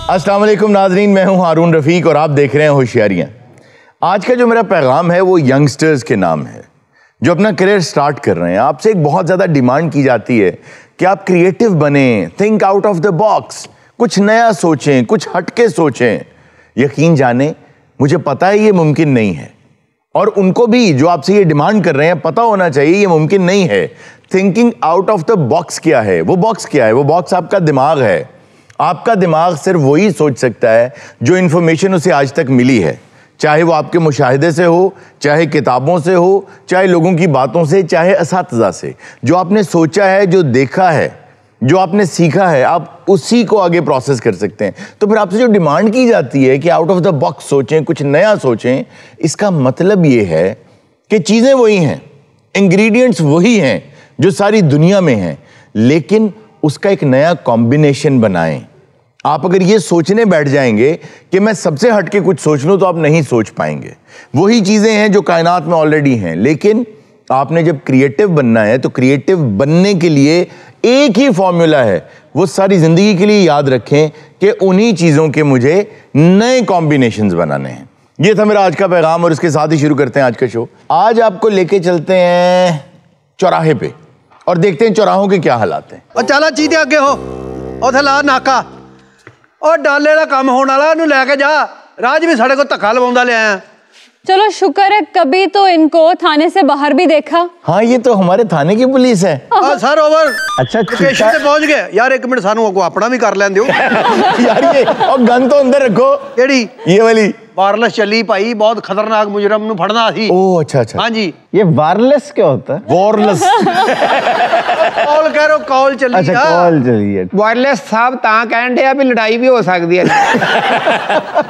अस्सलाम वालेकुम नाज़रीन, मैं हूं हारून रफ़ीक और आप देख रहे हैं होशियारियां। आज का जो मेरा पैगाम है वो यंगस्टर्स के नाम है जो अपना करियर स्टार्ट कर रहे हैं। आपसे एक बहुत ज़्यादा डिमांड की जाती है कि आप क्रिएटिव बने, think out of the box, कुछ नया सोचें, कुछ हटके सोचें। यकीन जाने मुझे पता है ये मुमकिन नहीं है, और उनको भी जो आपसे ये डिमांड कर रहे हैं पता होना चाहिए ये मुमकिन नहीं है। Thinking out of the box क्या है? वो बॉक्स क्या है? वो बॉक्स आपका दिमाग है। आपका दिमाग सिर्फ वही सोच सकता है जो इन्फॉर्मेशन उसे आज तक मिली है, चाहे वो आपके मुशाहिदे से हो, चाहे किताबों से हो, चाहे लोगों की बातों से, चाहे असातिज़ा से। जो आपने सोचा है, जो देखा है, जो आपने सीखा है, आप उसी को आगे प्रोसेस कर सकते हैं। तो फिर आपसे जो डिमांड की जाती है कि आउट ऑफ द बॉक्स सोचें, कुछ नया सोचें, इसका मतलब ये है कि चीज़ें वही हैं, इंग्रेडिएंट्स वही हैं जो सारी दुनिया में हैं, लेकिन उसका एक नया कॉम्बिनेशन बनाएं। आप अगर ये सोचने बैठ जाएंगे कि मैं सबसे हटके कुछ सोच लूं तो आप नहीं सोच पाएंगे। वही चीज़ें हैं जो कायनात में ऑलरेडी हैं, लेकिन आपने जब क्रिएटिव बनना है तो क्रिएटिव बनने के लिए एक ही फॉर्मूला है, वो सारी ज़िंदगी के लिए याद रखें कि उन्हीं चीज़ों के मुझे नए कॉम्बिनेशंस बनाने हैं। ये था मेरा आज का पैगाम और इसके साथ ही शुरू करते हैं आज का शो। आज आपको लेके चलते हैं चौराहे पे और देखते हैं चौराहों के क्या हालात हैं। और चला चीते आगे हो उथे ला नाका और डाले का काम होने वाला, इन्हू लेके जा। राज भी साढ़े को धक्का लवाउंदा ले आया। चलो शुक्र है कभी तो इनको थाने से बाहर भी देखा। हाँ, ये तो हमारे थाने की पुलिस है। Sir over. अच्छा, लोकेशन पे पहुंच गए यार। एक मिनट सानू को अपना भी कर लें दियो यार ये, और गन तो अंदर रखो। केड़ी? ये वाली वायरलेस चली भाई, बहुत खतरनाक मुजरम नु फड़ना सी। ओह अच्छा अच्छा। हाँ जी। ये वायरलेस क्या होता है? वायरलेस कॉल कह रहे हो, कॉल चली। अच्छा, कॉल चली है। वायरलेस साहब तां कहन दे भी लड़ाई भी हो सकती है।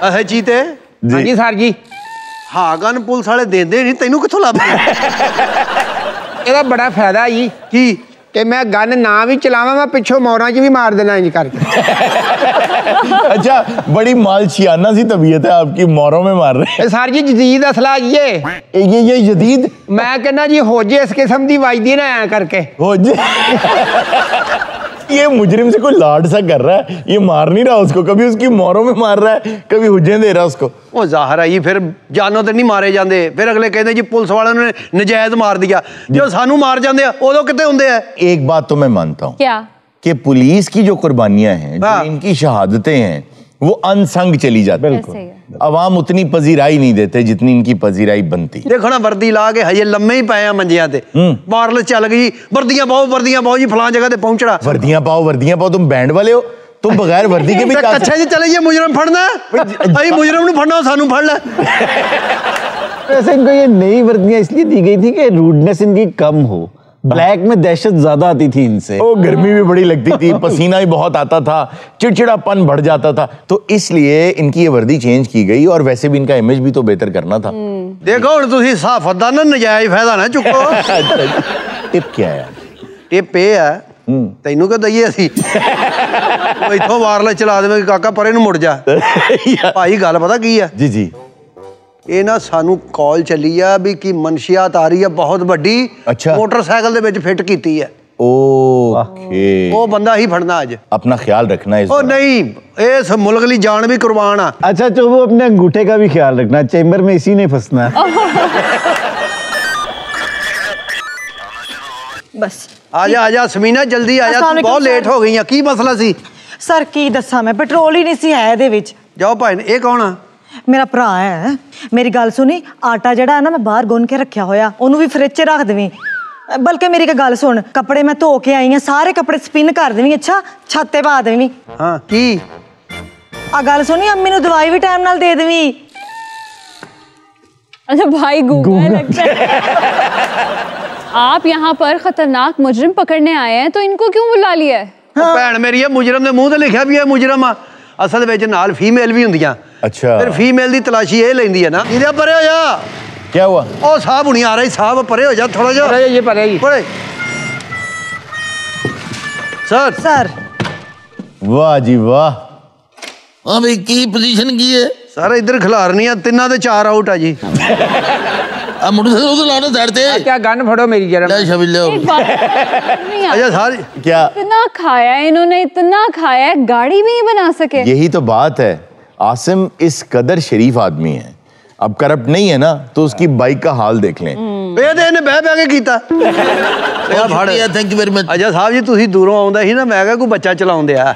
अहे चीते। हाँ जी सर जी। हाँ, गन पुलिस वाले देंदे नहीं, तेनू किथों लभ गई? ਇਹਦਾ बड़ा फायदा जी कि मैं गन ना भी चलावा, मैं पिछों मोरां च भी मार देना इंज करके। अच्छा, बड़ी मालशियाना सी तबीयत है आपकी, मोरों में मार रहे हैं। सर जी जदीद असला ये जदीद, मैं कहना जी हो जे इस किस्म की वाजदी ना ऐ करके हो जे। ये मुजरिम से कोई लाड सा कर रहा है, ये मार नहीं रहा उसको, कभी उसकी मोरों में मार रहा है, कभी हुज्जे दे रहा उसको। वो जाहिर है जी, फिर जानों तो नहीं मारे जाते, फिर अगले कहते जी पुलिस वालों ने नजायज मार दिया। जो सानू मार जाते हैं उदों कितने होंगे हैं। एक बात तो मैं मानता हूँ क्या कि पुलिस की जो कुर्बानियां हैं, जो इनकी शहादतें हैं, वो अनसंग चली जाती है। बिल्कुल अवाम उतनी पजीराई नहीं देते जितनी इनकी पजीराई बनती। देखो ना, वर्दी ला के हजे लम्मे ही पे मंजिया ते वायरलेस चल गई, वर्दियां पाओ जी फलां जगह ते पहुंचना। वर्दियां पाओ, तुम बैंड वाले हो, तुम बगैर वर्दी के भी कच्चे जी चले, ये मुजरम फड़ना है, मुजरम नु फड़ना, सानू फड़ ले। वैसे इनको ये नई वर्दियां इसलिए दी गई थी कि रूडनेस इनकी कम हो। ब्लैक में दहशत ज्यादा आती थी इनसे। ओ, गर्मी भी बड़ी लगती थी, पसीना भी बहुत आता था, चिड़चिड़ापन बढ़ जाता था, तो इसलिए इनकी ये वर्दी चेंज की गई। और वैसे भी इनका इमेज भी तो बेहतर करना था। देखो हुण तुसीं साफत दा ना नजायज फायदा ना चुको। टिप क्या है? टिप ये है, तैनू क्यों दईए असीं? इत्थों वायरलेस चला देवे काका, परे नू मुड़ जा। भाई गल पता की है जी जी, ये ना सानू कॉल चली है भी कि मनशियात आ रही है बहुत बड़ी। अच्छा। मोटरसाइकिल दे विच फिट कीती है। ओके, वो बंदा ही फड़ना अज। अपना ख्याल रखना है। ओ नहीं, इस मुल्क ली जान भी कुर्बान आ। अच्छा, तो वो अपने अंगूठे का भी ख्याल रखना, चेंबर में इसी ने फंसना है। बस आजा समीना, जल्दी आजा, तू बहुत लेट हो गई है। की मसला सी? सर की दसा मैं, पेट्रोल ही नहीं सी है ਇਹਦੇ ਵਿੱਚ। जाओ भाई, ये कौन है? मेरा भरा है। मेरी गल सुनी, आटा जड़ा है ना मैं बाहर गुन के रखा होया, ओनू भी फ्रिज च रख देवी। बल्कि मेरी एक गल सुन, कपड़े मैं धो के आई हां, सारे कपड़े स्पिन कर देवी, अच्छा छत ते पा देवी। हां की आ गल सुनी, अम्मी नू दवाई भी टाइम नाल दे देवी। अच्छा भाई गूगल लगता है। आप यहाँ पर खतरनाक मुजरिम पकड़ने आए हैं, तो इनको क्यों बुला लिया है? भैन मेरी है, मुजरम दे मुंह ते लिखा भी है मुजरम आ, असल विच नाल फीमेल भी हुंदियां। अच्छा, फिर फीमेल दी तलाशी ये लेंदी है ना। इधर परे हो जा। क्या हुआ? ओ साहब हुनी आ रही, साहब परे हो जा थोड़ा जा। ये परे जी, परे। सर सर वाह जी वाह। हाँ भाई, की पोजीशन की है? सर इधर खिलारनी है, 3 ते 4 आउट है जी। ਆ मोटरसाइकिल उधर लाना साइड ते क्या गन फड़ो मेरी जरा ले शबिल ले एक बात नहीं अच्छा सारी क्या इतना खाया है इन्होंने, इतना खाया है, गाड़ी भी नहीं बना सके। यही तो बात है, आसिम इस कदर शरीफ आदमी है, अब करप्ट नहीं है ना, तो उसकी बाइक का हाल देख लें। ਇਹਨੇ ਬਹਿ ਬਹਿ ਕੇ ਕੀਤਾ ਯਾ ਫੜ थैंक यू वेरी मच ਅਜਾ ਸਾਹਿਬ ਜੀ ਤੁਸੀਂ ਦੂਰੋਂ ਆਉਂਦਾ ਸੀ ਨਾ ਮੈਂ ਕਿਹਾ ਕੋਈ ਬੱਚਾ ਚਲਾਉਂਦੇ ਆ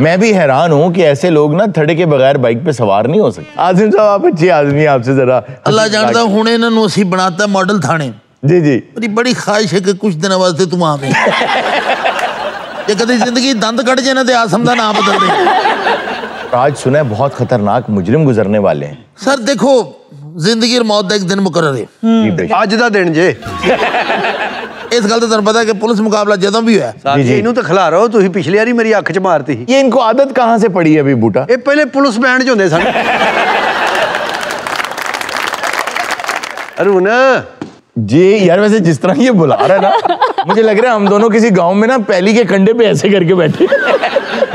मैं भी हैरान हूँ कि ऐसे लोग ना थड़े के बगैर बाइक पे सवार नहीं हो सकते। आसिम साहब आप अच्छे आदमी हैं, आपसे जरा अल्लाह जानता हुण इन्हां नूं असीं बनाता मॉडल थाने। जी जी मेरी बड़ी ख्वाहिश है कि कुछ दिनों वास्ते तू आवे जे कदी जिंदगी दंद कट जाए ना ते आसम दा नाम बदल दे। आज सुना है बहुत खतरनाक मुजरिम गुजरने वाले हैं। सर देखो जिंदगी और मौत दा एक दिन मुकर्रर है, जी बेशक। ਅੱਜ ਦਾ ਦਿਨ ਜੇ इस गल ते तुहानूं पता है कि पुलिस मुकाबला जदों भी होया ਸਾਹਿਬ ਜੀ ਇਹਨੂੰ ਤਾਂ ਖਿਲਾਰੋ ਤੁਸੀਂ ਪਿਛਲੀ ਵਾਰੀ ਮੇਰੀ ਅੱਖ 'ਚ ਮਾਰਤੀ ਸੀ ये इनको आदत कहाँ से पड़ी है अभी बूटा? ਇਹ ਪਹਿਲੇ ਪੁਲਿਸ ਬੈਂਡ 'ਚ ਹੁੰਦੇ ਸਨ अरुण जी यार वैसे जिस तरह ये बुला रहा है ना, मुझे लग रहा है हम दोनों किसी गांव में ना पैली के कंडे पे ऐसे करके बैठे।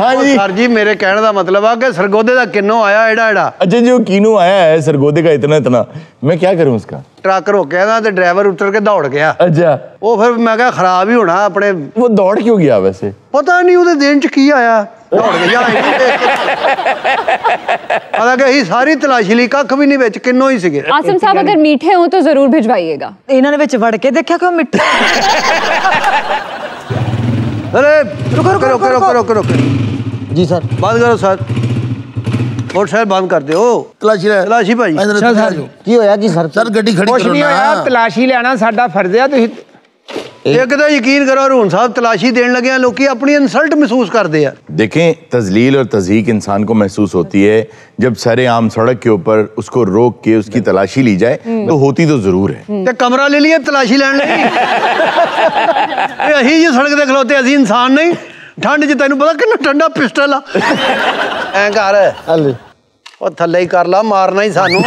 हाँ जी सर जी मेरे कहने का मतलब आ कि सरगोदे का किन्नो आया एड़ा एड़ा अच्छा जो कीनू आया है सरगोदे का इतना इतना, मैं क्या करूं उसका? ट्रक रोकिया ना तो ड्राइवर उतर के दौड़ गया अच्छा वो फिर मैं कहा खराब ही होना अपने वो दौड़ क्यों गया वैसे? पता नहीं ਉਹਦੇ ਦਿਨ 'ਚ ਕੀ ਆਇਆ ਦੌੜ ਗਿਆ ਪਤਾ ਕਿ ਅਸੀਂ ਸਾਰੀ ਤਲਾਸ਼ੀ ਲਈ ਕੱਖ ਵੀ ਨਹੀਂ ਵਿੱਚ ਕਿੰਨੋ ਹੀ ਸੀਗੇ आसिम साहब अगर मीठे हो तो जरूर भिजवाइएगा। ਇਹਨਾਂ ਨੇ ਵਿੱਚ ਵੜ ਕੇ ਦੇਖਿਆ ਕਿ ਉਹ ਮਿੱਠਾ अरे रुको रुको रुको रुको रुको रुको जी सर। बंद करो सर मोटरसाइकिल बंद कर दो तलाशी ले तलाशी भाई की होया जी सर? सर गड्डी खड़ी कुछ करो नहीं होया, ना तलाशी लेना साडा फर्ज है। ਤੁਸੀਂ एक तो यकीन करो अरुण साहब तलाशी देने लगे हैं लोग अपनी इंसल्ट महसूस करते हैं देखें तजलील और तज़हीक इंसान को महसूस होती है जब सरेआम सड़क के ऊपर उसको रोक के उसकी तलाशी ली जाए, तो होती तो जरूर है। ते कमरा ले लिए तलाशी लेने लगी अही जी सड़क ते खलोते असी इंसान नहीं ठंड च तेन पता कितना ठंडा पिस्टल आ ऐ कर ओ थल्ले ही कर ला मारना ही सानू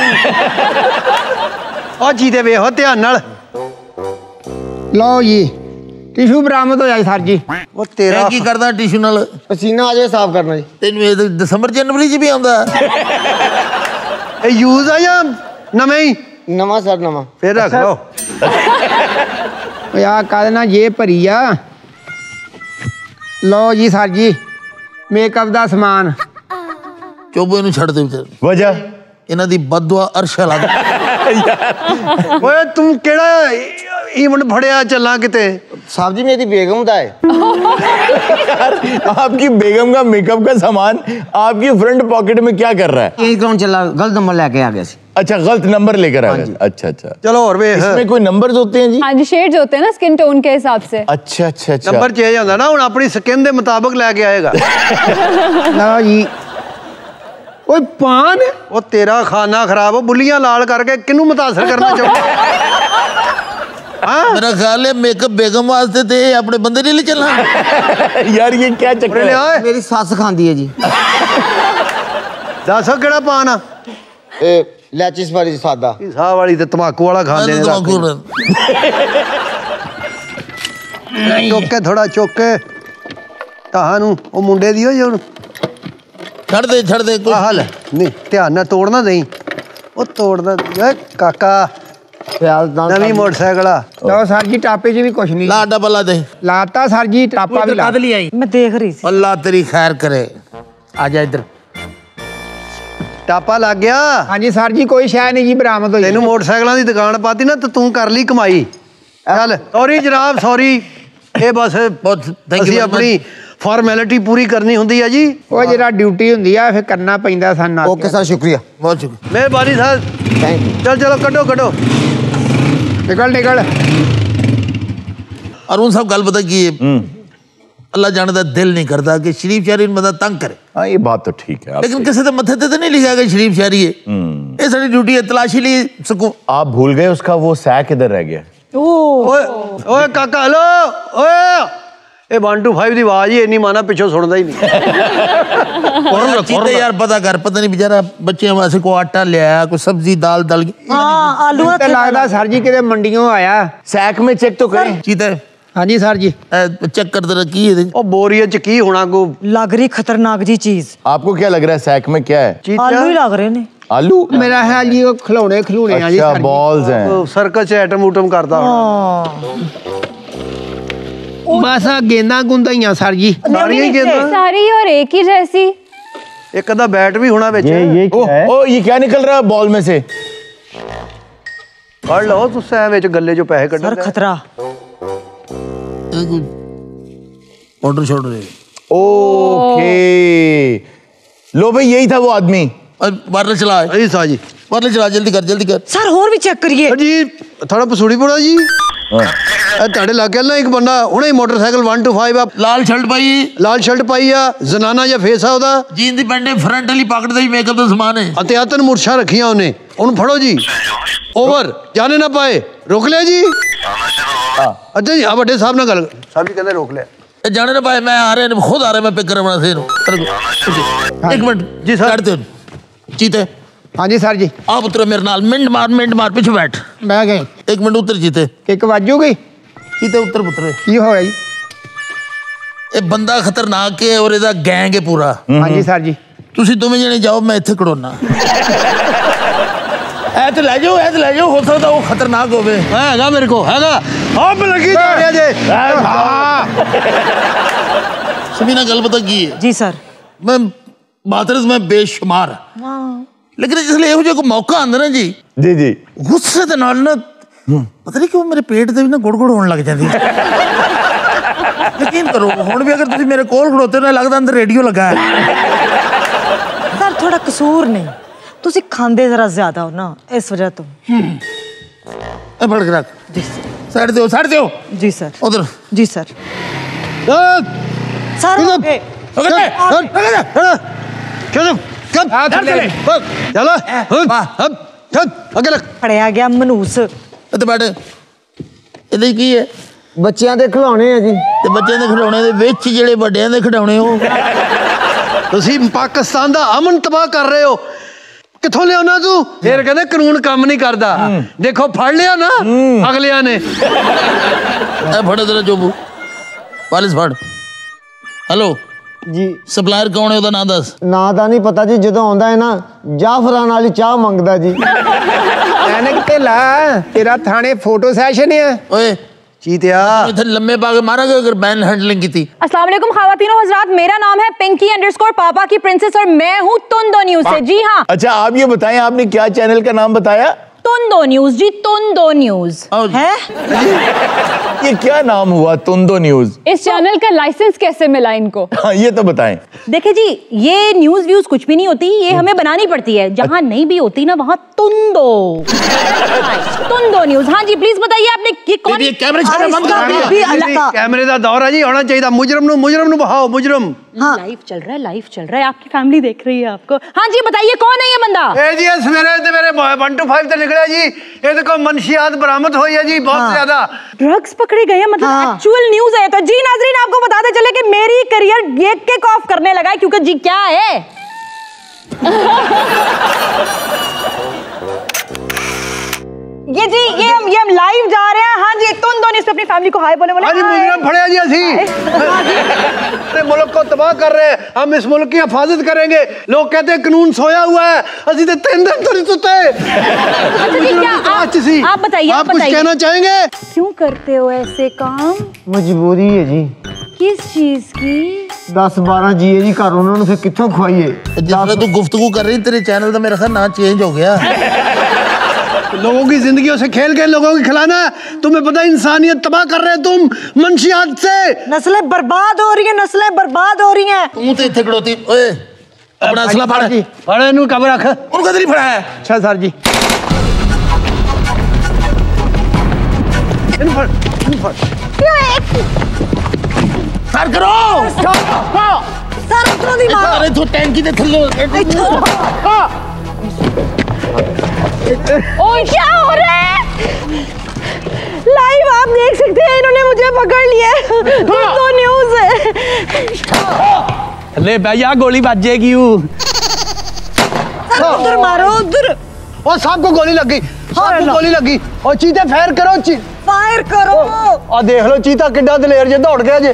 ओ जी ते वेखो ध्यान नाल लो जी टिशू बरामद होया सर जी। ओ तेरा मैं की करदा टिशू नाल पसीना आ जाए साफ करना जी। ਤੈਨੂੰ ਇਹ ਦਸੰਬਰ ਜਨਵਰੀ ਚ ਵੀ ਆਉਂਦਾ ए यूज आ या नवे ही नवा सर नवा। फिर रख लो ਆ ਕਾਹਦੇ ਨਾਲ ਜੇ ਭਰੀ ਆ। ਲਓ ਜੀ ਸਰ ਜੀ ਮੇਕਅਪ ਦਾ ਸਮਾਨ। ਚੋਬੋ ਇਹਨੂੰ ਛੱਡ ਦੇ ਵਿਚਾਰ वजह ਇਹਨਾਂ ਦੀ ਬਦਦੁਆ ਅਰਸ਼ ਲੱਗ ओए तुम केड़ा इवेंट फड़िया चलना किते साहब जी मेरी बेगम दा है। यार आपकी बेगम का मेकअप का सामान आपकी फ्रंट पॉकेट में क्या कर रहा है? यही कौन चला गलत नंबर लेके आ गया सी। अच्छा गलत नंबर लेकर आ गए। अच्छा अच्छा चलो और वे इसमें कोई नंबर्स होते हैं जी? हाँ जी, शेड्स होते हैं ना स्किन टोन के हिसाब से। अच्छा अच्छा अच्छा नंबर चेंज होंदा ना हुन अपनी स्किन दे मुताबिक लेके आएगा ਲਓ ਜੀ ਓਏ ਪਾਨ ਉਹ ਤੇਰਾ ਖਾਨਾ ਖਰਾਬ ਹੋ ਬੁੱਲੀਆਂ ਲਾਲ ਕਰਕੇ ਕਿਹਨੂੰ ਮੁਤਾਸਰ ਕਰਨਾ ਚਾਹੁੰਦਾ ਮੇਰਾ ਖਿਆਲ ਹੈ ਮੇਕਅਪ ਬੇਗਮ ਵਾਸਤੇ ਤੇ ਇਹ ਆਪਣੇ ਬੰਦੇ ਲਈ ਚੱਲਣਾ यार ये क्या चक्कर है? ਓਏ मेरी सस खांदी है जी। ਦੱਸੋ ਕਿਹੜਾ ਪਾਨ ਆ लैचिस वाली सादा। ਸਾਹ ਵਾਲੀ ਤੇ ਤਮਾਕੂ ਵਾਲਾ ਖਾਂਦੇ ਨੇ ਚੁੱਕ ਕੇ ਥੋੜਾ ਚੁੱਕ ਕੇ ਤੁਹਾਨੂੰ ਉਹ ਮੁੰਡੇ ਦੀ ਹੋ ਜੇ ਛੱਡ ਦੇ ਕੋਈ ਆਹ ਲੈ ਨਹੀਂ ਧਿਆਨ ਨਾਲ ਤੋੜਨਾ ਨਹੀਂ ਉਹ ਤੋੜਦਾ ਓਏ ਕਾਕਾ ਨਵੀਂ ਮੋਟਰਸਾਈਕਲ ਆ ਲਓ ਸਰ ਜੀ ਟਾਪੇ 'ਚ ਵੀ ਕੁਛ ਨਹੀਂ ਲਾ ਡੱਬਾ ਦੇ ਲਾਤਾ ਸਰ ਜੀ ਟਾਪਾ ਵੀ ਲਾ। ਮੈਂ ਦੇਖ ਰਹੀ ਸੀ। ਅੱਲਾ ਤੇਰੀ ਖੈਰ ਕਰੇ ਆ ਜਾ ਇੱਧਰ ਟਾਪਾ ਲੱਗ ਗਿਆ ਹਾਂਜੀ ਸਰ ਜੀ ਕੋਈ ਸ਼ੈ ਨਹੀਂ ਜੀ ਬਰਾਮਦ ਹੋਈ। ਤੈਨੂੰ ਮੋਟਰਸਾਈਕਲਾਂ ਦੀ ਦੁਕਾਨ ਪਾਤੀ ਨਾ ਤੇ ਤੂੰ ਕਰ ਲਈ ਕਮਾਈ ਚੱਲ ਸੌਰੀ ਜਨਾਬ ਸੌਰੀ ਇਹ ਬਸ ਬਹੁਤ ਥੈਂਕ ਅਸੀਂ ਯੂ ਆਪਣੀ ਫਾਰਮੈਲਿਟੀ ਪੂਰੀ ਕਰਨੀ ਹੁੰਦੀ ਆ ਜੀ ਉਹ ਜਿਹੜਾ ਡਿਊਟੀ ਹੁੰਦੀ ਆ ਫਿਰ ਕਰਨਾ ਪੈਂਦਾ ਸਾਨੂੰ। ओके सर शुक्रिया। ਬਹੁਤ ਸ਼ੁਕਰੀਆ ਮਿਹਰਬਾਨੀ ਸਾਹਿਬ थैंक यू। ਚਲ ਚਲੋ ਕੱਢੋ ਕੱਢੋ ਨਿਕਲ ਅਰੁਣ ਸਾਹਿਬ ਗੱਲ ਪਤਾ ਕੀ ਹੈ ਅੱਲਾ ਜਾਣਦਾ ਦਿਲ ਨਹੀਂ ਕਰਦਾ ਕਿ ਸ਼ਰੀਫ ਸ਼ਹਿਰੀ ਨੂੰ ਬੰਦਾ ਤੰਗ ਕਰੇ हाँ ये बात तो ठीक है लेकिन किसी के मथे ते तो नहीं लिखा कि शरीफ शहरी है ये सारी ड्यूटी है तलाशी ली सुकून आप भूल गए उसका वो सैक इधर रह गया। ਓਏ ਓਏ ਕਾਕਾ ਹਲੋ ਓਏ ਇਹ 125 ਦੀ ਆਵਾਜ਼ ਹੀ ਇੰਨੀ ਮਾਨਾ ਪਿੱਛੋਂ ਸੁਣਦਾ ਹੀ ਨਹੀਂ चीते यार पता कर पता नहीं बेचारा बच्चे वास्ते को आटा ले आया कोई सब्जी दाल दल ਹਾਂ ਆਲੂ ਤੇ ਲੱਗਦਾ ਸਰ ਜੀ ਕਿਤੇ ਮੰਡੀੋਂ ਆਇਆ। सैक में चेक तो करें। चीते ਹਾਂਜੀ ਸਰ ਜੀ चेक करते रहे की है ਉਹ ਬੋਰੀਏ ਚ ਕੀ ਹੋਣਾ ਕੋ ਲੱਗ ਰਹੀ ਖਤਰਨਾਕ ਜੀ ਚੀਜ਼। आपको क्या लग रहा है सैक में क्या है? ਆਲੂ ਹੀ ਲੱਗ ਰਹੇ ਨੇ। आलू? मेरा ख्याल जी वो खिलौने खिलौने हैं जी अच्छा सर जी। बॉल्स हैं। तो सर्कस च एटम उटम करता बस आ गेंदा गुंदा ही हैं सर जी। सारियां ही गेंदां? सारी और एक ही जैसी। एक अद्धा बैट भी होना बेच। ये क्या है? ओ ये क्या निकल रहा है बॉल में से? कढ़ लो तुस विच गल्ले जो पैसे सर कड्ढ। खतरा। ऑर्डर शॉर्डर ओके लो भाई यही था वो आदमी। वायरल चला यही था जी। वायरल चला, जल्दी कर। सर और भी चेक करिए जी थोड़ा पसूड़ी पड़ा जी। ਤੁਹਾਡੇ ਲੱਗ ਗਿਆ ਨਾ ਇੱਕ ਬੰਦਾ ਹੁਣੇ ਹੀ ਮੋਟਰਸਾਈਕਲ 1 to 5 ਆ लाल शर्ट पाई, ਲਾਲ ਸ਼ਰਟ ਪਾਈ ਆ ਜ਼ਨਾਨਾ ਜਾਂ ਫੇਸ ਆ ਉਹਦਾ जीन दी पैंट फ्रंट वाली पॉकेट दा मेकअप दा सामान है। ਅਤੇ ਆਤਨ ਮੁਰਸ਼ਾਂ ਰੱਖੀਆਂ ਉਹਨੇ ਉਹਨੂੰ ਫੜੋ ਜੀ ਓਵਰ ਜਾਣੇ ਨਾ ਪਾਏ ਰੋਕ ਲਿਆ ਜੀ ਅੱਛਾ ਜੀ ਆ ਵੱਡੇ ਸਾਹਿਬ ਨਾਲ ਗੱਲ ਸਾਹਿਬ ਜੀ ਕਹਿੰਦੇ ਰੋਕ ਲਿਆ ए, जाने ना पाए, मैं आ रहे हैं, खुद आ रहे हैं, मैं पिक करवाना से एक मिनट जी सर। करते हो चीते हाँ जी सर जी। आप उतरो मेरे नाल, मिंट मार पीछे बैठ, बह गए। एक मिनट उतर चीते एक वाजूगी चीते उतर पुत्रे। की होया जी? ये बंदा खतरनाक है और ਇਹਦਾ गैंग है पूरा। हाँ जी सर जी। ਤੁਸੀਂ ਦੋਵੇਂ ਜਣੇ ਜਾਓ, ਮੈਂ ਇੱਥੇ ਖੜੋਣਾ। ਐ ਤੇ ਲੈ ਜਾਓ, ਹੋ ਸਕਦਾ ਉਹ ਖਤਰਨਾਕ ਹੋਵੇ। ਹੈਗਾ ਮੇਰੇ ਕੋ ਹੈਗਾ ਆਪ ਲੱਗੀ ਜਾ ਰਿਹਾ ਜੇ ਸਭੀ ਨਾਲ ਗੱਲ ਪਤਾ ਕੀ ਹੈ, जी सर। ਮੈਂ ਮਾਤਰਸ ਮੈਂ ਬੇਸ਼ੁਮਾਰ, ਲੇਕਿਨ ਜਿਸਲੇ ਇਹੋ ਜਿਹਾ ਕੋਈ ਮੌਕਾ ਆਉਂਦਾ ਨਾ ਜੀ, जी ਗੁੱਸੇ ਦੇ ਨਾਲ ਨਾ ਪਤਾ ਨਹੀਂ ਕਿਉਂ ਮੇਰੇ ਪੇਟ ਤੇ ਵੀ ਨਾ ਗੁੜ ਹੋਣ ਲੱਗ ਜਾਂਦੀ ਹੈ। ਯਕੀਨ ਕਰੋ, ਹੁਣ ਵੀ ਅਗਰ ਤੁਸੀਂ ਮੇਰੇ ਕੋਲ ਖੜੋਤੇ ਹੋ ਨਾ ਲੱਗਦਾ ਅੰਦਰ ਰੇਡੀਓ ਲੱਗਾ ਹੈ। सर थोड़ा कसूर नहीं, तुसी खांदे जरा ज्यादा हो ना, इस वजह तो। ਇਹ ਫੜ ਕੇ ਰੱਖ, जी सर। ਸਾਈਡ ਤੇ ਹੋ जी सर। ਉਧਰ। जी सर। सर हो गए। चलो ਅੱਗੇ ਲੱਗ फड़िया गया मनूस। ਇੱਥੇ ਬੈਠ। ਇਹਦੇ 'ਚ ਕੀ ਹੈ? ਬੱਚਿਆਂ ਦੇ ਖਿਡੌਣੇ ਆ ਜੀ। ਤੇ ਬੱਚਿਆਂ ਦੇ ਖਿਡੌਣੇ ਦੇ ਵਿੱਚ ਜਿਹੜੇ ਵੱਡਿਆਂ ਦੇ ਖਿਡੌਣੇ ਉਹ ਤੁਸੀਂ ਪਾਕਿਸਤਾਨ ਦਾ ਅਮਨ ਤਬਾਹ ਕਰ ਰਹੇ ਹੋ। ਕਿੱਥੋਂ ਲਿਆਉਣਾ ਤੂੰ? ਫਿਰ ਕਹਿੰਦੇ ਕਾਨੂੰਨ ਕੰਮ ਨਹੀਂ ਕਰਦਾ। ਦੇਖੋ ਫੜ ਲਿਆ ਨਾ ਅਗਲਿਆਂ ਨੇ। ਇਹ ਫੜ ਤੇਰਾ ਜੋਬੂ ਵਾਲਿਸ ਫੜ। ਹੈਲੋ ਜੀ ਸਪਲਾਇਰ ਕੌਣ ਹੈ, ਉਹਦਾ ਨਾਂ ਦੱਸ। ਨਾਂ ਦਾ ਨਹੀਂ ਪਤਾ ਜੀ, ਜਦੋਂ ਆਉਂਦਾ ਹੈ ਨਾ ਜਾਫਰਾਂ ਵਾਲੀ ਚਾਹ ਮੰਗਦਾ ਜੀ। ਐਨਕ ਤੇ ਲਾ, ਤੇਰਾ ਥਾਣੇ ਫੋਟੋ ਸੈਸ਼ਨ ਹੈ। ਓਏ ਚੀਤਿਆ इधर लम्बे पागे मारागे अगर बैन हैंडलिंग की थी। अस्सलाम वालेकुम ख़वातीनो हज़रात, मेरा नाम है पिंकी _ पापा की प्रिंसेस और मैं हूँ तुंदो न्यूज़ से। जी हाँ, अच्छा आप ये बताएं आपने क्या चैनल का नाम बताया? तुंदो न्यूज़ जी, तुंदो न्यूज़। आओ जी। है ये क्या नाम हुआ तुंदो न्यूज? इस चैनल का लाइसेंस कैसे मिला इनको? हाँ ये तो बताएं। देखिए जी, ये न्यूज़ व्यूज कुछ भी नहीं होती, ये हमें बनानी पड़ती है। जहाँ नहीं भी होती ना वहाँ तुंदो न्यूज़। हाँ जी प्लीज बताइए आपने ये कौन? ये कैमरे छापे बंद इसका कर भी अलग का। ਕੈਮਰੇ ਦਾ ਦੌਰ ਹੈ ਜੀ, ਆਉਣਾ ਚਾਹੀਦਾ। ਮੁਜਰਮ ਨੂੰ ਬਹਾਓ ਮੁਜਰਮ। हाँ लाइव चल रहा है, आपकी फैमिली देख रही है आपको। हाँ जी बताइए कौन है ये बंदा? ਇਹ ਜੀ ਸਵੇਰੇ ਤੇ ਮੇਰੇ 1 to 5 ਤੇ ਨਿਕਲਿਆ ਜੀ। ਇਹਦੇ ਕੋਲ मनशियात बरामद हुई है जी, बहुत ज्यादा। ड्रग्स पकड़े गए हैं, मतलब हाँ। एक्चुअल न्यूज़ है। तो जी नाजरीन आपको बताते चले कि मेरी करियर ये किक ऑफ करने लगा है, क्योंकि जी क्या है ये जी ये हम लाइव जा रहे हैं। हाँ जी तुम दोनों से अपनी फैमिली को हाय बोले बोले। हाँ जी मुजरम फड़े जी असी अपने मुल्क को तबाह कर रहे हैं। हम इस मुल्क की हिफाजत करेंगे। लोग कहते हैं कानून सोया हुआ है, असी तो 3 दिन तो नहीं सुते। आप बताइए, आप कुछ कहना चाहेंगे? क्यों करते हो ऐसे काम? मजबूरी है जी। किस चीज की? 10-12 जी है जी घर, उन्होंने फिर कितों खुआइए। जिस तू गुफ्तगू कर रही तेरे चैनल का मेरा ख्याल नाम चेंज हो गया। लोगों की जिंदगियों से खेल के लोगों की खिलाना है। तुम्हें पता है इंसानियत तबाह कर रहे हो तुम मनशियात से। नस्लें बर्बाद हो रही हैं, नस्लें बर्बाद हो रही हैं। तू तो इतने खड़ोती ओए अपना असला फाड़ जी फाड़े इन्हें कब रख उनका नहीं फड़ा है। अच्छा सर जी सर करो सर उतरो दी मारो। अरे तू टैंकी दे थल्ले ओए क्या हो रहा है? लाइव आप देख सकते हैं, इन्होंने मुझे पकड़ लिया है। तो न्यूज़ है। ले भैया गोली बजेगी। सर उधर मारो, उधर और सबको गोली लग गई, सबको गोली लगी। और चीते फायर करो फायर करो। और देख लो चीता किड्डा दलेर जे दौड़ गया जे।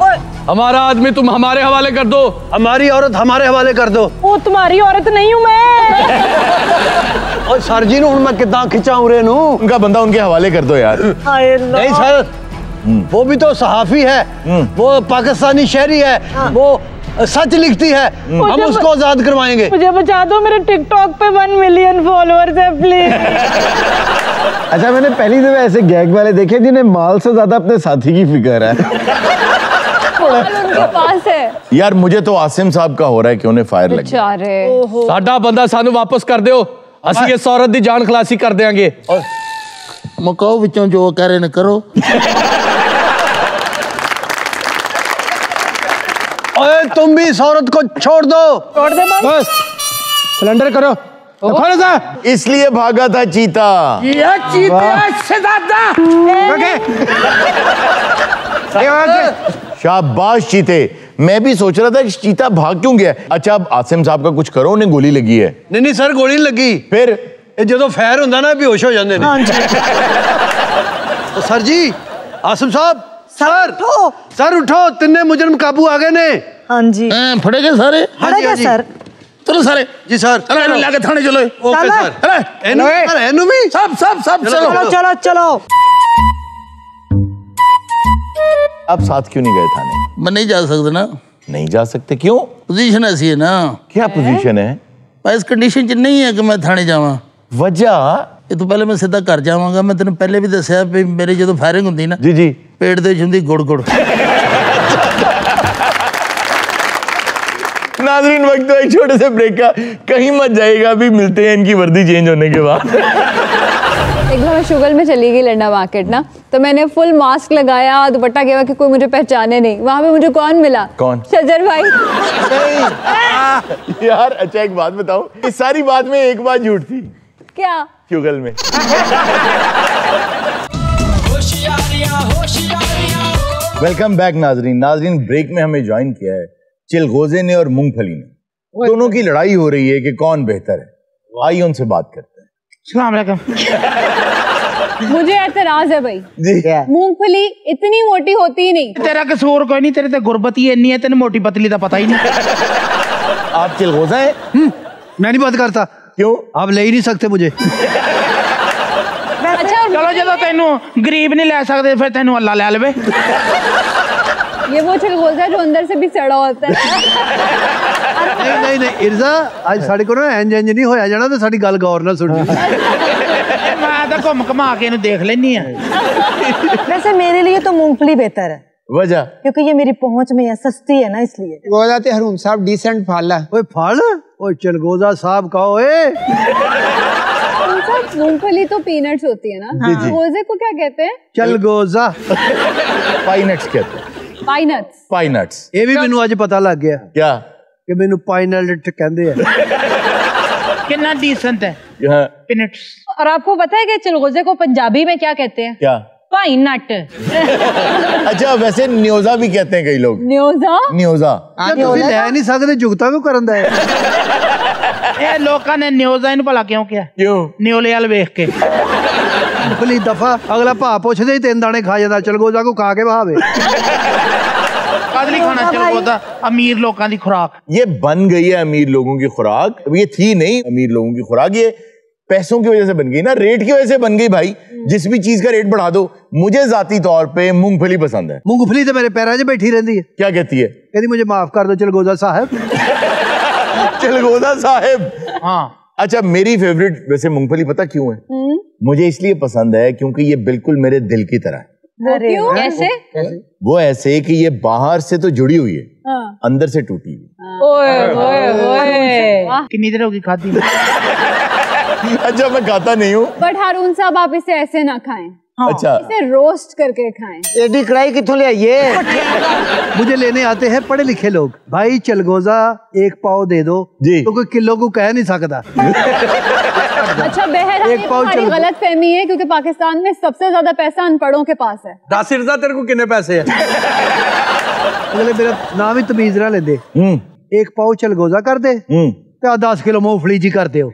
ओए हमारा आदमी तुम हमारे हवाले कर दो, हमारी औरत हमारे हवाले कर दो। वो तुम्हारी औरत नहीं हूँ मैं। और सर जी ने मैं कितना खिंचाऊं रे नू, उनका बंदा उनके हवाले कर दो यार। नहीं सर, वो भी तो सहाफी है, वो पाकिस्तानी शहरी है, वो सच लिखती है, हम उसको आजाद करवाएंगे। मुझे बचा दो, मेरे टिकटॉक पे 1 मिलियन फॉलोअर्स है प्लीज। अच्छा, मैंने पहली दफा ऐसे गैग वाले देखे जिन्हें माल से ज्यादा अपने साथी की फिक्र है। उनके पास है यार मुझे तो आसिम साहब का हो रहा है कि उन्हें फायर लगे। बेचारे। साडा बंदा सानू वापस कर दियो, ਅਸੀਂ ਇਸ औरत ਦੀ जान खलासी कर देंगे। मकाओ विचों जो कह रहे ने करो। ओए तुम भी इस औरत को छोड़ दो। छोड़ दे बस सिलेंडर करो, खोलो सा। इसलिए भागा था चीता। ये चीते से ज्यादा शाबाश चीते। मैं भी सोच रहा था कि चीता भाग क्यों गया। अच्छा अब आसिम साहब का कुछ करो, उन्हें गोली लगी है। नहीं सर, गोली नहीं लगी। फिर ये जो फैर होंदा ना बेहोश हो जाते हैं। सर जी, आसिम साहब, सर उठो, तिन्ने मुजरिम काबू आ गए ने। हाँ जी, फड़े गए सारे। फड़े गए सर। चलो सारे जी सर, चलो लाके थाने चलो। Okay sir. एनुमी सब चलो चलो चलो। आप साथ क्यों नहीं गए थाने? मैं नहीं जा सकता ना। नहीं जा सकते क्यों? पोजीशन ऐसी है ना। क्या पोजीशन है? मैं इस कंडीशन च नहीं है कि मैं थाने जावा। वजह? ये तो पहले मैं सीधा घर जावांगा। मैं तेन पहले भी दसिया भी मेरी जो फायरिंग होंदी ना, जी जी, पेट दे हुंदी गुड़ गुड़। नाज़रीन वक्त तो एक छोटे से ब्रेक का, कहीं मत जाएगा, अभी मिलते हैं इनकी वर्दी चेंज होने के बाद। एक बार मैं शुगल में चली गई लंडा मार्केट ना, तो मैंने फुल मास्क लगाया, दुपट्टा किया कि कोई मुझे पहचाने नहीं। वहां पे मुझे कौन मिला? कौन? शजर भाई। यार अच्छा एक बात बताओ, इस सारी बात में एक बात झूठ थी। क्या? शुगल में। वेलकम बैक नाजरीन ब्रेक में हमें ज्वाइन किया है चिलगोजे ने और मूंगफली ने। दोनों की लड़ाई हो रही है कि कौन बेहतर है। आइए उनसे बात करते हैं। अस्सलाम वालेकुम। मुझे एतराज है भाई, जी मूंगफली इतनी मोटी होती ही नहीं। तेरा कसूर कोई नहीं, तेरे ते गुरबत ही इतनी है, तेन मोटी पतली का पता ही नहीं। आप चिलगोजा हैं? मैं नहीं बात करता। क्यों? आप ले ही नहीं सकते मुझे। अच्छा चलो जो तेनू गरीब नहीं ले सकते, फिर तेनू अल्लाह ले लवे। ये वो चिलगोजा जो अंदर से भी सड़ा होता है। नहीं इर्जा, आज साढ़े को ना इंज नहीं होया जाना, तो साड़ी गल गौर ना सुननी। मैं तो घुम घुमा के इन्हू देख लेनी है। वैसे मेरे लिए तो मूंगफली बेहतर है, वजह? क्योंकि ये मेरी पहुंच में है, सस्ती है ना, इसलिए। गोदा ते हरून साहब डिसेंट फल है। ओए फल, ओए चिलगोजा साहब का ओए। मूंगफली तो पीनट्स होती है ना, चिलगोजे को क्या कहते हैं? चिलगोजा पाइनट्स कहते हैं। पाइनट्स। पाइनट्स। ये भी मैनू आज पता लग गया क्या? कि मैनू पाइनट कहते हैं। कितना डिसेंट है पिनट्स। और आपको पता है कि चिलगोजे को पंजाबी में क्या कहते हैं? क्या? पाइनट। अच्छा वैसे न्योजा भी कहते हैं कई लोग। न्योजा? न्योजा। ले नहीं सकते, जुगता क्यों करन दे? ए लोकां ने न्योजा इन भला क्यों किया? क्यों? न्योले वाल वेख के। भली दफा अगला भा पुछदे ही 3 दाने खा जाता, चिलगोजा को खा के बहावे। कादली खाना चिलगोजा अमीर लोकां दी खुराक। ये बन गई है अमीर लोगों की खुराक। ये थी नहीं अमीर लोगों की खुराक, ये पैसों की वजह से बन गई ना, रेट की वजह से बन गई भाई। जिस भी चीज का रेट बढ़ा दो। मुझे जाती तौर पे मूंगफली पसंद है। मूंगफली तो मेरे पैरों 'च बैठी रहती है। क्या कहती है? कहती मुझे माफ कर दो चिलगोजा साहब। चिलगोजा साहब। हाँ अच्छा मेरी फेवरेट वैसे मूंगफली पता क्यों है? मुझे इसलिए पसंद है क्योंकि ये बिल्कुल मेरे दिल की तरह है। क्यों? कैसे? वो ऐसे कि ये बाहर से तो जुड़ी हुई है, अंदर से टूटी हुई। ओए ओए ओए। कितनी देर होगी खाती? अच्छा मैं खाता नहीं हूँ। बट हारून साहब आप इसे ऐसे ना खाएं। अच्छा इसे रोस्ट करके खाएं। एडी कढ़ाई किथों ले आइए? मुझे लेने आते हैं पढ़े लिखे लोग। भाई चिलगोजा 1 पाव दे दो जी। तो कोई किलो को कह नहीं सकता। अच्छा बहरहाल ये तुम्हारी गलत फहमी है, क्योंकि पाकिस्तान में सबसे ज्यादा पैसा अनपढ़ों के पास है। दासिरजा तेरे को कितने पैसे है? अगले मेरा नाम ही तमीज ना लेंदे। 1 पाव चिलगोजा कर दे तो 10 किलो मूंगफली जी कर दो।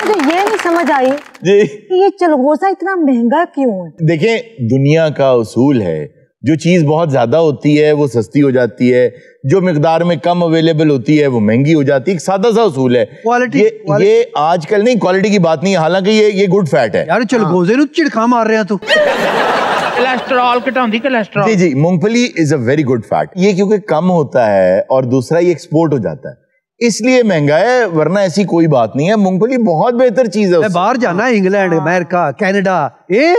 मुझे ये नहीं समझ समझ आई जी कि ये चलगोजा इतना महंगा क्यों है। देखें, दुनिया का उसूल है, जो चीज बहुत ज्यादा होती है वो सस्ती हो जाती है, जो मिकदार में कम अवेलेबल होती है वो महंगी हो जाती है। एक सादा सा उसूल है। क्वालिटी ये आजकल नहीं, क्वालिटी की बात नहीं है, हालांकि ये गुड फैट है यार। चलगोजे नु चिड़का मार रहा तू। Cholesterol घटाउंदी cholesterol. जी जी, मूंगफली is a very good fat. ये क्योंकि कम होता है और दूसरा ये एक्सपोर्ट हो जाता है, इसलिए महंगा है, वरना ऐसी कोई बात नहीं है। मूंगफली बहुत बेहतर चीज है। बाहर जाना, इंग्लैंड, अमेरिका, कनाडा, ये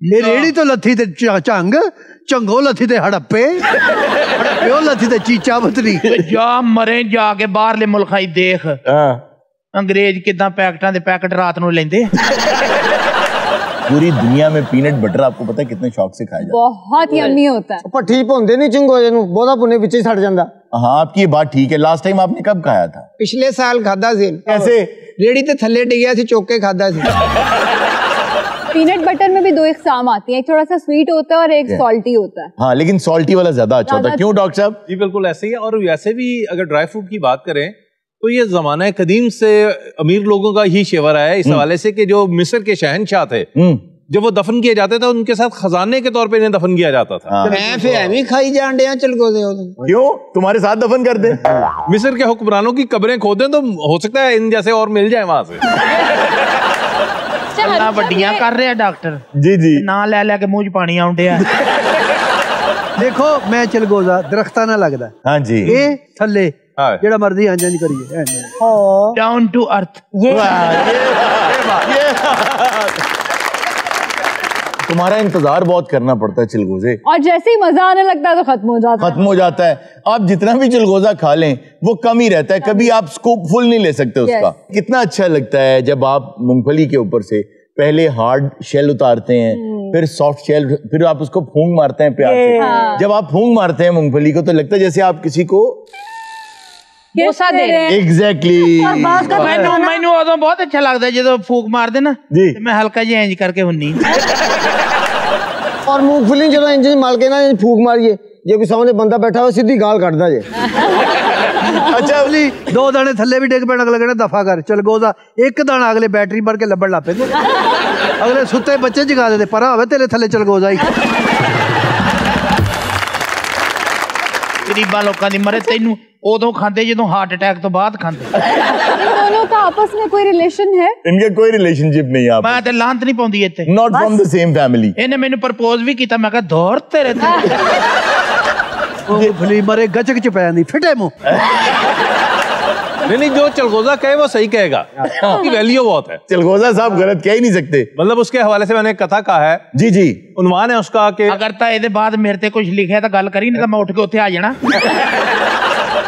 रेड़ी तो लथी ते झंग, झंगो लथी ते हड़प्पे, हड़प्पे लथी ते चीचा बतरी। जा मरे जाके बाहरले मुल्खां देख, अंग्रेज किदां पैकेटां दे पैकेट रात नूं लेंदे। पूरी दुनिया में पीनट बटर आपको पता है कितने शौक से खाया जाता है। बहुत यम्मी होता है। भट्ठी भोंदे नहीं चंगोजे नु, बोधा पुने विच ही सड़ जांदा। हाँ, आपकी ये बात ठीक है। लास्ट टाइम आपने कब खाया था? पिछले साल खादा सी। कैसे? रेड़ी ते थल्ले डिगया सी, चौक के खादा सी। पीनट बटर में भी दो इकसाम आती है, एक थोड़ा सा स्वीट होता है और एक सॉल्टी होता है। हाँ, लेकिन सॉल्टी वाला ज्यादा अच्छा होता है। क्यों डॉक्टर साहब? जी बिल्कुल ऐसे ही है। और वैसे भी अगर ड्राई फ्रूट की बात करें तो ये जमाना कदीम से अमीर लोगों का ही शेवर है इस हवाले से कि जो मिस्र के शहनशाह थे, जब वो दफन किए जाते थे उनके साथ खजाने के तौर पे इन्हें दफन किया जाता था। मैं फिर एवी खाई जान डे चलगोजे। क्यों? तुम्हारे साथ दफन कर दे। मिस्र के हुक्मरानों की कब्रें खोदें तो हो सकता है इन जैसे और मिल जाए वहां से। ना बड्डियां कर रहे हैं डॉक्टर। जी जी, ना ले ले के मुंह च पानी आउंदे आ। देखो मैं चलगोजा दरख्ता ना लगदा। हाँ जी, ये थल्ले जेड़ा मर्जी हां जी करिए, डाउन टू अर्थ। तुम्हारा इंतजार बहुत करना पड़ता है चिलगोजे, और जैसे ही मजा आने लगता है तो खत्म हो जाता है। खत्म हो जाता है। आप जितना भी चिलगोजा खा लें वो कम ही रहता है, कभी आप स्कूप फुल नहीं ले सकते उसका। कितना अच्छा लगता है जब आप मूंगफली के ऊपर से पहले हार्ड शेल उतारते हैं, फिर सॉफ्ट शेल, फिर आप उसको फूंक मारते हैं प्यार से। जब आप फूंक मारते हैं मूंगफली को तो लगता है जैसे आप किसी को बोसा दे रहे हैं। एग्जैक्टली। मैनू उदों बहुत अच्छा लगता है जो फूक मार दे ना, मैं हल्का जी इंज करके हुन्नी। और मूंगफली जो इंज मार के ना फूक मारिए, जे कोई सामने बंदा बैठा हो सीधी गाल काटदा जे। अच्छा अगली दो दाने थल्ले भी डेग पैण अगले कहने दफा कर। चलगोजा एक दाना अगले बैटरी भर के लब्बड़ लापे, अगले सुते बच्चे जगा देते, परा होवे तेरे थल्ले चलगोजा ही। गरीबां लोकां दी मरे तैनू उदों खांदे जदों हार्ट अटैक तो बाद खांदे। इन दोनों का आपस में कोई रिलेशन है? इनके कोई रिलेशनशिप नहीं है। मैं ते लांत नहीं पाउंदी इत्ते। Not from the same family. इन्हें मैनू प्रपोज भी कीता, मैं कहा धौर तेरे ते। मूंगफली मरे गचक च पै जांदी, फिटे मुंह। नहीं, जो चलगोजा कहे वो सही कहेगा, उसकी वैल्यू बहुत है। चलगोजा साहब गलत कह ही नहीं सकते। मतलब उसके हवाले से मैंने एक कथा कहा है। जी जी, उन्वान है उसका कि अगर ता ਇਹਦੇ बाद मेरे ते कुछ लिखे तो गल करी, नहीं तो मैं उठ के उत्थे आ जाना।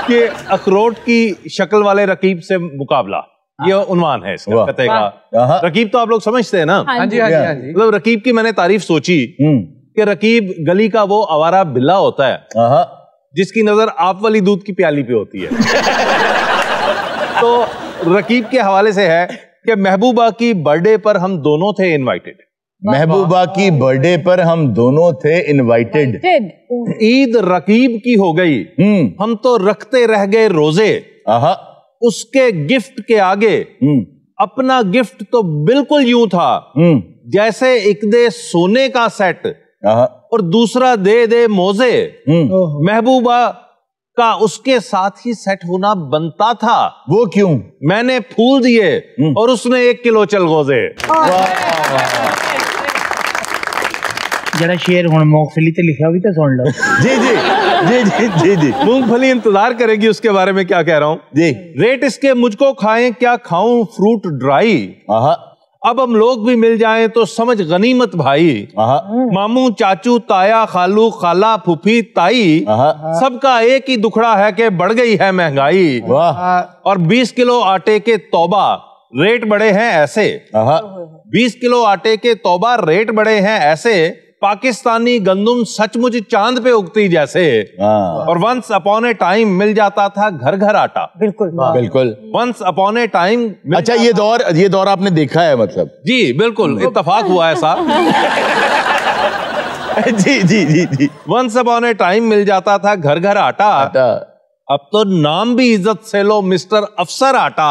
कि अखरोट की शक्ल वाले रकीब से मुकाबला, ये उन्वान है इसका कथे का। रकीब तो आप लोग समझते हैं ना? हाँ जी, मतलब रकीब की मैंने तारीफ सोची कि रकीब गली का वो आवारा बिल्ला होता है जिसकी नजर आप वाली दूध की प्याली पे होती है। तो रकीब के हवाले से है कि महबूबा की बर्थडे पर हम दोनों थे इनवाइटेड। महबूबा की बर्थडे पर हम दोनों थे इनवाइटेड। ईद रकीब की हो गई, हम तो रखते रह गए रोजे। उसके गिफ्ट के आगे अपना गिफ्ट तो बिल्कुल यूं था जैसे एक दे सोने का सेट और दूसरा दे दे मोजे। महबूबा का उसके साथ ही सेट होना बनता था। वो क्यों? मैंने फूल दिए और उसने 1 किलो चलगोजे। जरा शेर हुन मूंगफली ते लिखा भी तो सुन लो। जी जी जी जी जी जी। मूंगफली इंतजार करेगी उसके बारे में क्या कह रहा हूं जी। रेट इसके मुझको खाएं क्या खाऊं फ्रूट ड्राई। अब हम लोग भी मिल जाएं तो समझ गनीमत भाई। मामू चाचू ताया खालू खाला फूफी ताई सबका एक ही दुखड़ा है कि बढ़ गई है महंगाई। और 20 किलो आटे के तौबा रेट बढ़े हैं ऐसे। 20 किलो आटे के तौबा रेट बढ़े हैं ऐसे। पाकिस्तानी गंदुम सचमुच चांद पे उगती जैसे। और वंस अपॉन ए टाइम मिल जाता था घर घर आटा। बिल्कुल बिल्कुल। Once upon a time. अच्छा, ये दौर आपने देखा है मतलब? जी बिल्कुल, इत्तफाक हुआ है साहब। जी जी जी जी। वंस अपॉन ए टाइम मिल जाता था घर घर आटा। अब तो नाम भी इज्जत से लो मिस्टर अफसर आटा।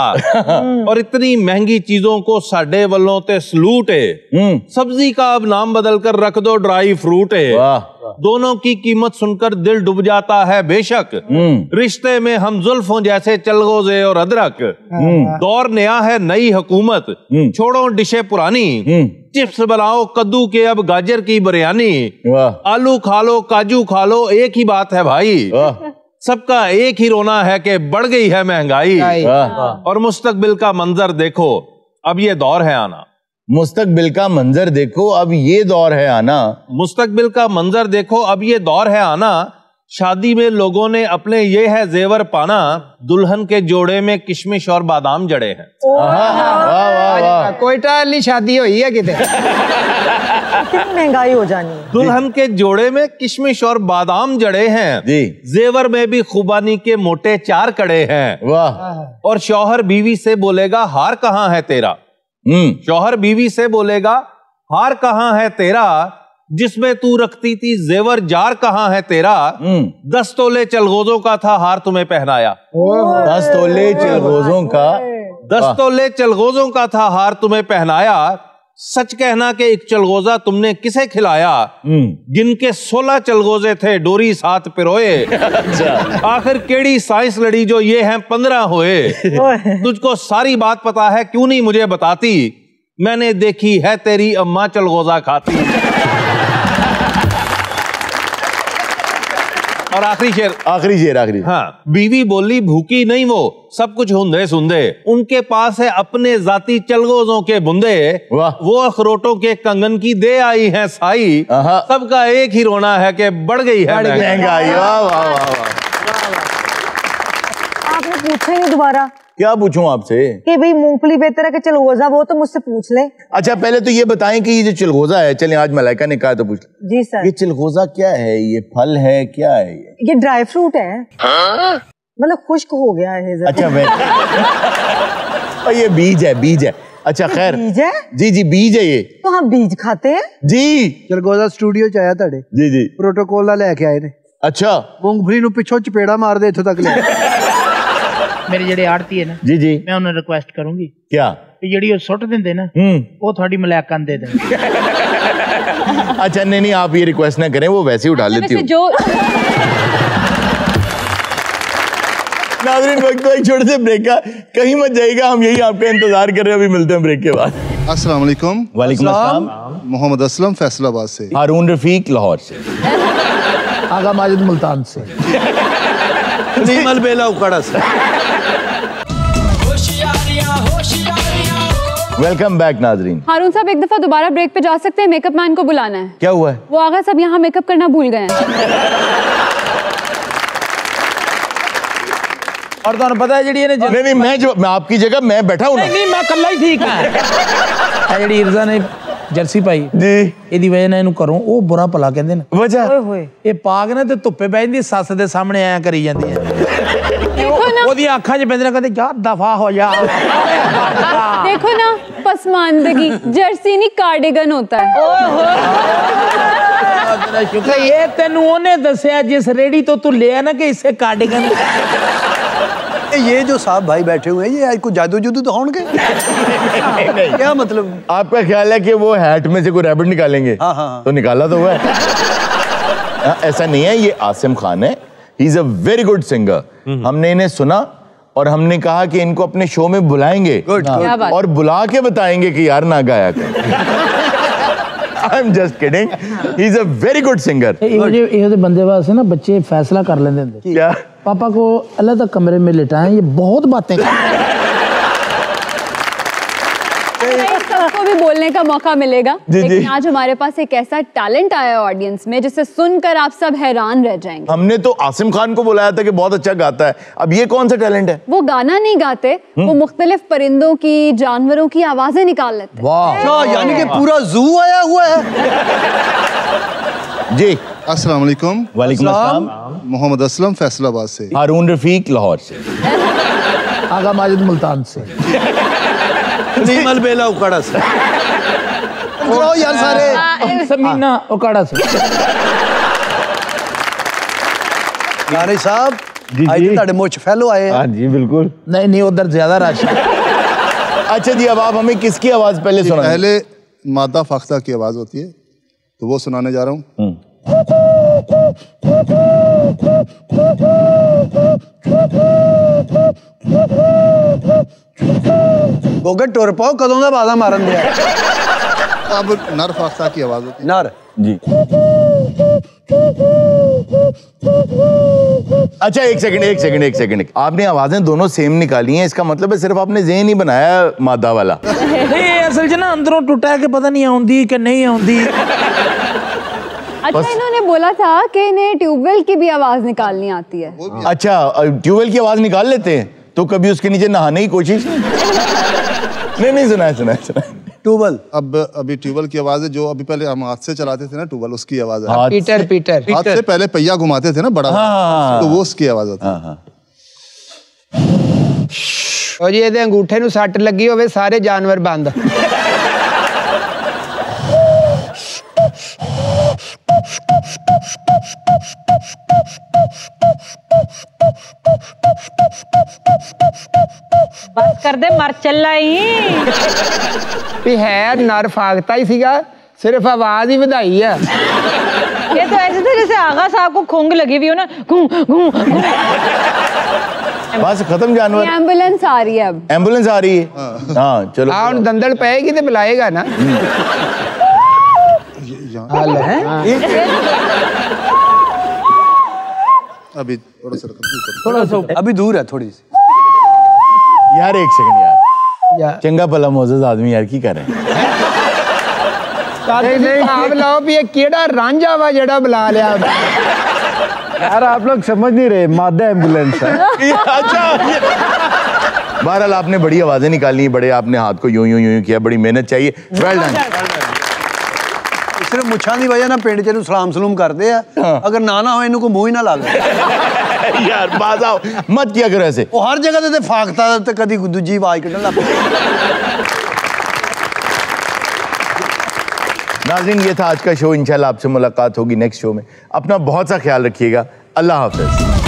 और इतनी महंगी चीजों को साडे वल्लों ते सलूट है। सब्जी का अब नाम बदल कर रख दो ड्राई फ्रूट है। दोनों की कीमत सुनकर दिल डूब जाता है बेशक। रिश्ते में हम जुल्फों जैसे चलगोजे और अदरक। दौर नया है नई हुकूमत, छोड़ो डिशे पुरानी। चिप्स बनाओ कद्दू के अब गाजर की बिरयानी। आलू खा लो काजू खा लो एक ही बात है भाई। सबका एक ही रोना है कि बढ़ गई है महंगाई। और मुस्तकबिल का मंजर देखो अब ये दौर है आना। मुस्तकबिल का मंजर देखो अब ये दौर है आना। मुस्तकबिल का मंजर देखो अब ये दौर है आना। शादी में लोगों ने अपने ये है जेवर पाना। दुल्हन के जोड़े में किशमिश और बादाम जड़े हैं। कोयटा वाली शादी हुई है कितने कितनी महंगाई हो जानी। दुल्हन के जोड़े में किशमिश और बादाम जड़े हैं जी। जेवर में भी खुबानी के मोटे 4 कड़े हैं। वाह। और शौहर बीवी से बोलेगा हार कहाँ है तेरा। शौहर बीवी से बोलेगा हार कहाँ है तेरा। जिसमें तू रखती थी जेवर जार कहाँ है तेरा। 10 तोले चलगोजों का था हार तुम्हें पहनाया। 10 तोले चलगोजों का 10 तोले चलगोजों का था हार तुम्हें पहनाया। सच कहना कि एक चलगोजा तुमने किसे खिलाया। गिन के 16 चलगोजे थे डोरी 7 पिरोए। आखिर केड़ी साइंस लड़ी जो ये हैं 15 होए। तुझको सारी बात पता है क्यों नहीं मुझे बताती। मैंने देखी है तेरी अम्मा चलगोजा खाती। और आखिरी शेर। हाँ, बीवी बोली भूखी नहीं वो सब कुछ हुंदे सुंदे। उनके पास है अपने जाती चलगोजों के बुंदे। वो अखरोटों के कंगन की दे आई हैं साई। सबका एक ही रोना है कि बढ़ गई है महंगाई। वाह वाह वाह। आपने पूछा ही नहीं दोबारा। क्या पूछूं आपसे कि भाई मूंगफली बेहतर है कि चलगोजा, वो तो मुझसे पूछ ले। अच्छा पहले तो ये बताएं कि ये जो चिलगोजा है, चलें आज मलाइका ने कहा तो पूछ जी सर। ये चिलगोजा क्या है, ये फल है क्या है? ये ड्राई फ्रूट है। मतलब खुश्क हो गया है। अच्छा ये बीज है। अच्छा खैर बीज है जी बीज है ये। तो हम बीज खाते हैं जी। चलगोजा स्टूडियो च आया ताड़े जी प्रोटोकॉल लेके आए ने। अच्छा मूंगफली नु पिछों चपेड़ा मार दे इथों तक ले। मेरी जेडी आड़ती है ना जी मैं उन्हें रिक्वेस्ट करूंगी क्या कि जेडी वो सुट देंदे ना वो थोड़ी मलाइका दे दें। अच्छा नहीं आप ये रिक्वेस्ट ना करें, वो वैसे ही उठा लेती हूँ। नाज़रीन वक्त तो एक छोटे से ब्रेक का, कहीं मत जाइएगा, हम यही आपका इंतजार कर रहे हैं। अभी मिलते हैं ब्रेक के बाद। अस्सलाम वालेकुम। वालेकुम अस्सलाम। मोहम्मद असलम फैसलाबाद से। हारून रफीक लाहौर से। आगा माजिद मुल्तान से। नीमल बेला उकड़ा से। वेलकम बैक नाजरीन। हारून साहब एक दफा दोबारा ब्रेक पे जा सकते हैं, मेकअप मैन को बुलाना है। क्या हुआ है? वो आगा सब यहाँ मेकअप करना भूल गए हैं। और तो पता है जी नहीं मैं आपकी जगह मैं बैठा हूँ। नहीं मैं कल्ला ही ठीक है। जी इरजा ने जर्सी पाई जी ਇਹਦੀ ਵਜ੍ਹਾ ਨਾਲ ਇਹਨੂੰ ਘਰੋਂ ਉਹ ਬੁਰਾ ਭਲਾ ਕਹਿੰਦੇ ਨੇ। ਵਜ੍ਹਾ ਇਹ ਪਾਗ ਨੇ ਤੇ ਧੁੱਪੇ ਬੈਠਦੀ ਸੱਸ ਦੇ ਸਾਹਮਣੇ ਆਇਆ ਕਰੀ ਜਾਂਦੀ ਹੈ। देखो ना ਉਹਦੀਆਂ ਅੱਖਾਂ 'ਚ ਪੈਂਦੇ ਨੇ ਕਹਿੰਦੇ ਜਾ ਦਫਾ ਹੋ ਜਾ। देखो ना पसमानदगी जर्सी नहीं कार्डिगन होता है। शुक्र ये तेनू ਉਹਨੇ ਦੱਸਿਆ जिस रेडी तो तू लिया ना कि इससे कार्डिगन। ये जो साहब भाई बैठे हुए हैं ये आज को जादू जुदू तो होंगे। क्या मतलब? आपका ख्याल है कि वो हैट में से कोई रैबिट निकालेंगे? हाँ। तो निकाला तो हुआ है। ऐसा नहीं है, ये आसिम खान है, he is a very good singer. हमने इन्हें सुना और हमने कहा कि इनको अपने शो में बुलाएंगे और बुला के बताएंगे कि यार ना गाया कर। I'm just kidding. He's a very good singer. ये बंदे वास्ते ना बच्चे फैसला कर लेते हैं। क्या? पापा को अलग तक कमरे में लिटाएं, ये बहुत बातें सबको भी बोलने का मौका मिलेगा। जी, लेकिन जी। आज हमारे पास एक ऐसा टैलेंट आया ऑडियंस में जिसे सुनकर आप सब हैरान रह जाएंगे। हमने तो आसिम खान को बुलाया था कि बहुत अच्छा गाता है, अब ये कौन सा टैलेंट है? वो गाना नहीं गाते, वो मुख्तलिफ परिंदों की जानवरों की आवाजें निकाल लेते। वाह, यानी कि पूरा जू आया हुआ है। जी अस्सलाम वालेकुम। वालेकुम अस्सलाम। मोहम्मद असलम फैसलाबाद से। हारून रफीक लाहौर से। आगा माजिद मुल्तान से। नीमल बेला उकड़ा से। यार सारे समीना उकाड़ा से। गाने साहब ਅੱਜ ਤੁਹਾਡੇ ਮੁੱਛ ਫੈਲੋ ਆਏ हाँ जी बिल्कुल। नहीं नहीं उधर ज्यादा रश है। अच्छा जी, अब आप हमें किसकी आवाज पहले सुना? पहले मादा फाख्ता की आवाज होती है, तो वो सुनाने जा रहा हूँ। ਗੋਗੇ ਟੁਰ ਪਾਓ ਕਦੋਂ ਦਾ ਬਾਜ਼ਾ ਮਾਰਨ ਦਿਆ अब नर फाख्ता की आवाज होती है। ਨਰ जी अच्छा एक सेकंड, आपने आवाजें दोनों सेम निकाली हैं, इसका मतलब है सिर्फ आपने ज़हन ही बनाया मादा वाला। नहीं असल च ना अंदरों टूटा है कि पता नहीं आउंदी कि नहीं आउंदी। अच्छा, इन्होंने बोला था कि इन्हें ट्यूबवेल की भी आवाज निकालनी आती है। अच्छा, ट्यूबवेल की आवाज निकाल लेते हैं, तो कभी उसके नीचे नहाने की कोशिश नहीं सुना। ट्यूबवेल अब अभी ट्यूबवेल की आवाज है, जो अभी पहले हम हाथ से चलाते थे ना ट्यूबवेल, उसकी आवाज है। पीटर हाथ से पहले पहिया घुमाते थे ना बड़ा, तो वो उसकी आवाज होती है। ਉਹ ਜੀ ਇਹਦੇ ਅੰਗੂਠੇ ਨੂੰ ਸੱਟ ਲੱਗੀ ਹੋਵੇ ਸਾਰੇ ਜਾਨਵਰ ਬੰਦ। बस कर दे, मर चल ही। ਵੀ ਹੈ ਨਰ ਫਾਗਤਾ ਹੀ ਸੀਗਾ, सिर्फ आवाज ही ਵਧਾਈ ਆ। ये तो ऐसे थे जैसे आगा साहब को खोंग लगी हुई हो ना, घूं घूं घूं। बस खत्म जानवर। एम्बुलेंस आ रही है अब। एम्बुलेंस आ रही है। हाँ चलो। हाँ ਹੁਣ दंदल पएगी तो बुलाएगा ना। अभी थोड़ा सा अभी दूर है थोड़ी सी। यार एक सेकंड यार, चंगा भला मोज़ेज़ आदमी यार की कर रहे हैं। आप लाओ भी ये केड़ा रांझा वा जड़ा बुला लिया। यार आप लोग समझ नहीं रहे, मादा एम्बुलेंस है। बहरहाल आपने बड़ी आवाजें निकाली, बड़े आपने हाथ को यूं यूं यूं किया, बड़ी मेहनत चाहिए। Well done. सिर्फ मुछां दी वजह ना पिंड च सलाम सलूम करते हैं, अगर ना हो इन्हू को मुंह ही ना लागे। यार बाजा मत किया करो ऐसे। वो हर जगह ते फाकता ते कदी दूजी आवाज कढन लग पई। नाज़रीन, ये था आज का शो। इंशाल्लाह आपसे मुलाकात होगी नेक्स्ट शो में। अपना बहुत सा ख्याल रखिएगा। अल्लाह हाफ़िज़।